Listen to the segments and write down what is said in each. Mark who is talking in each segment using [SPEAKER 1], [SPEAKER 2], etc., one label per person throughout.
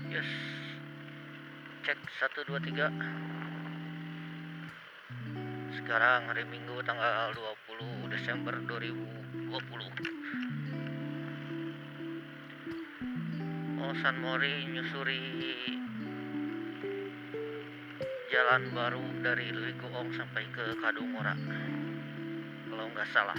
[SPEAKER 1] Yes, cek 1 2 3. Sekarang hari Minggu tanggal 20 Desember 2020. San Mori nyusuri jalan baru dari Leuwegoong sampai ke Kadungora, kalau nggak salah.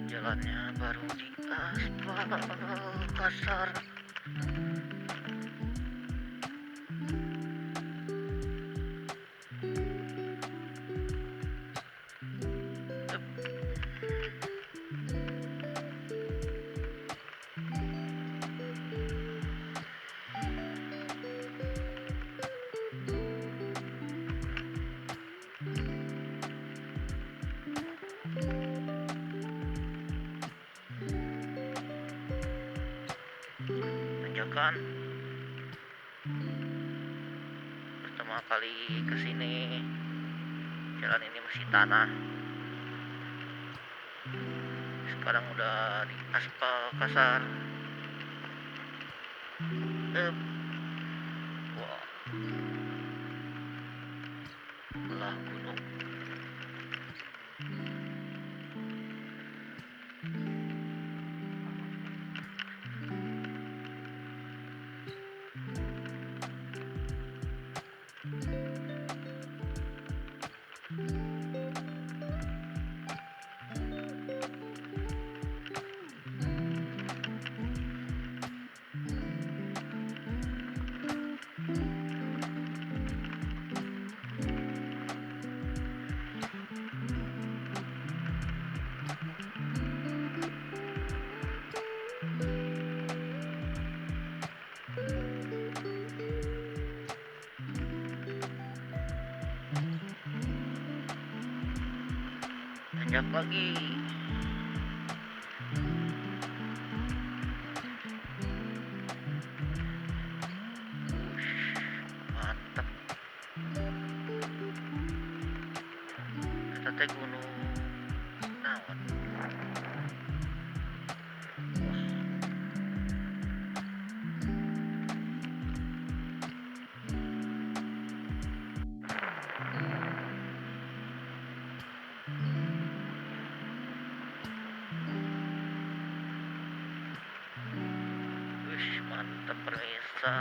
[SPEAKER 1] Jalannya baru di aspal kasar. Tanjakan. Pertama kali kesini jalan ini masih tanah, sekarang udah di aspal kasar. Wah, belah gunung. Tanjak lagi. Mantap. Kita teh gunung naon. Mantap pemirsa,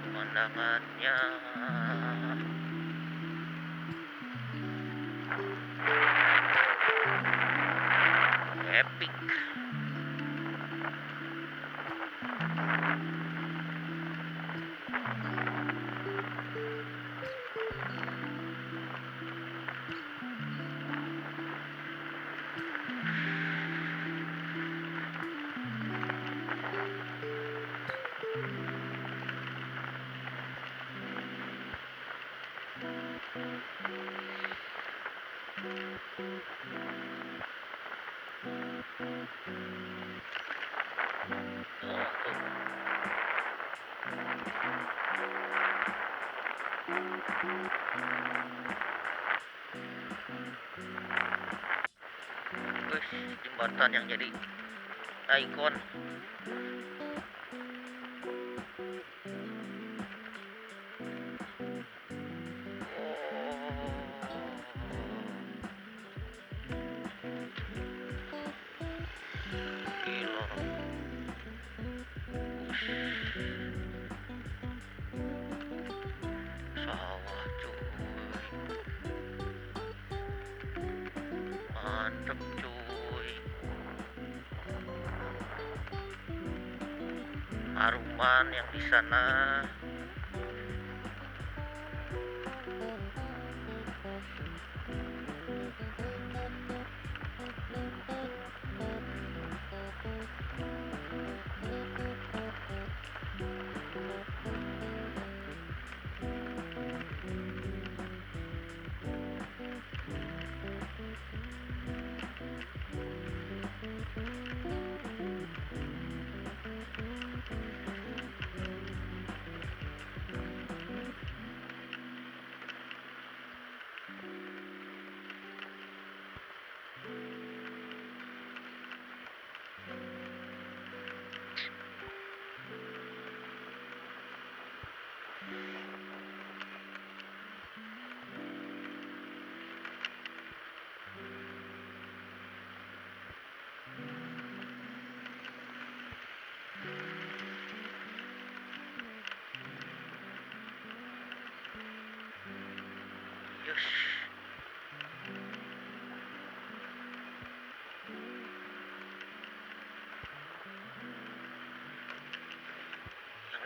[SPEAKER 1] pemandangannya epic. Jembatan yang jadi ikon. Gila. Sawah cuy. Mantep cuy. Haruman yang di sana.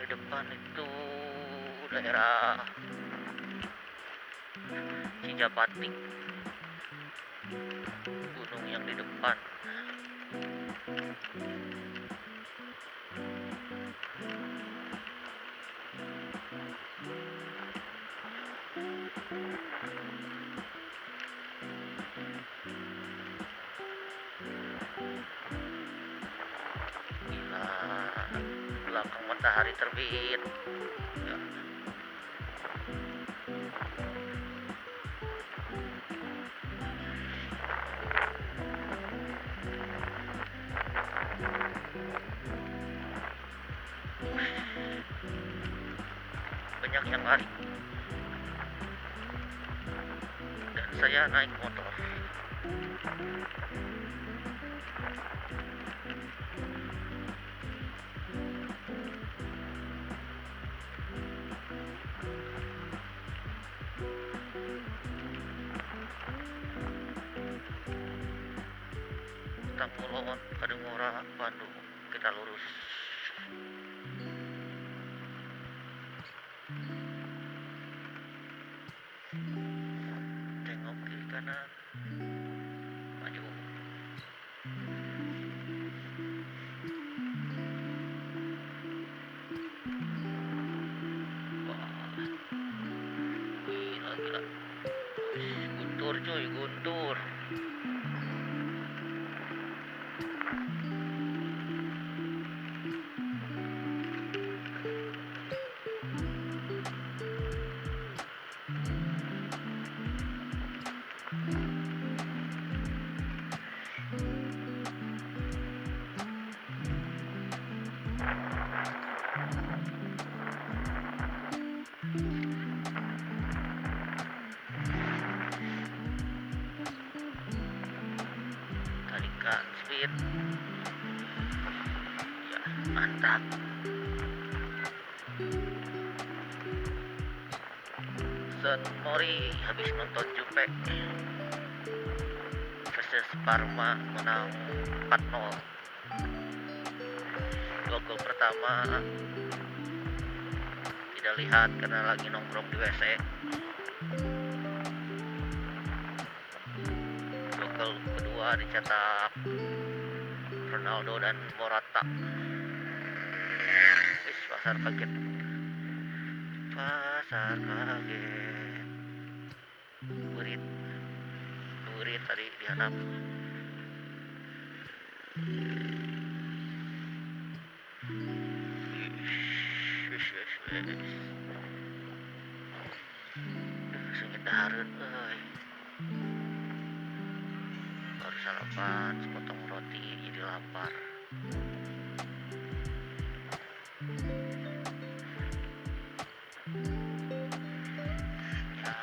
[SPEAKER 1] di depan itu daerah Cijapating, gunung yang di depan. Gila, belakang matahari terbit ya. Banyak yang lari dan saya naik motor. Tambulon, Kadungora, Bandung. Kita lurus. Tengok kiri kanan, maju. Wah, gila. Guntur cuy, guntur. Tarikan speed. Ya, mantap. Sen Mori habis nonton Jupe versus Parma menang 4-0. Gol pertama tidak lihat karena lagi nongkrong di WC. Gol kedua dicetak Ronaldo dan Morata. Pasar kaget. Burit tadi dihanap. Sengit dahareun euy. Baru sarapan sepotong roti jadi lapar. Ya,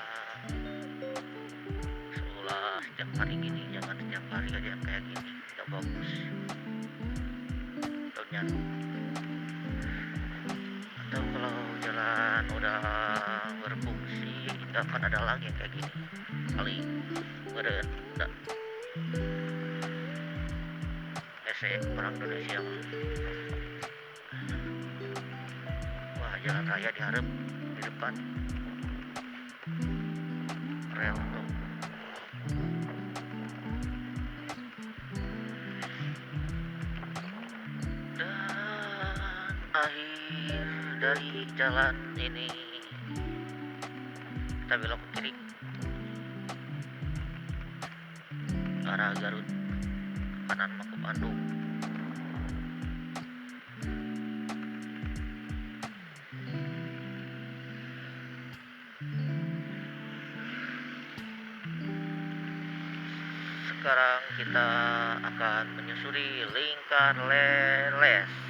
[SPEAKER 1] seolah setiap hari gini, jangan setiap hari aja kayak gini, gak bagus. Tahunnya atau kalau jalan udah berfungsi, gak akan ada lagi yang kayak gini. Kali meren, enggak. Orang Indonesia mah. Wah, jalan raya diharap di depan rel tuh. Dan akhir dari jalan ini kita belok ke kiri arah Garut, kanan mau ke Bandung. Sekarang kita akan menyusuri Lingkar Leles.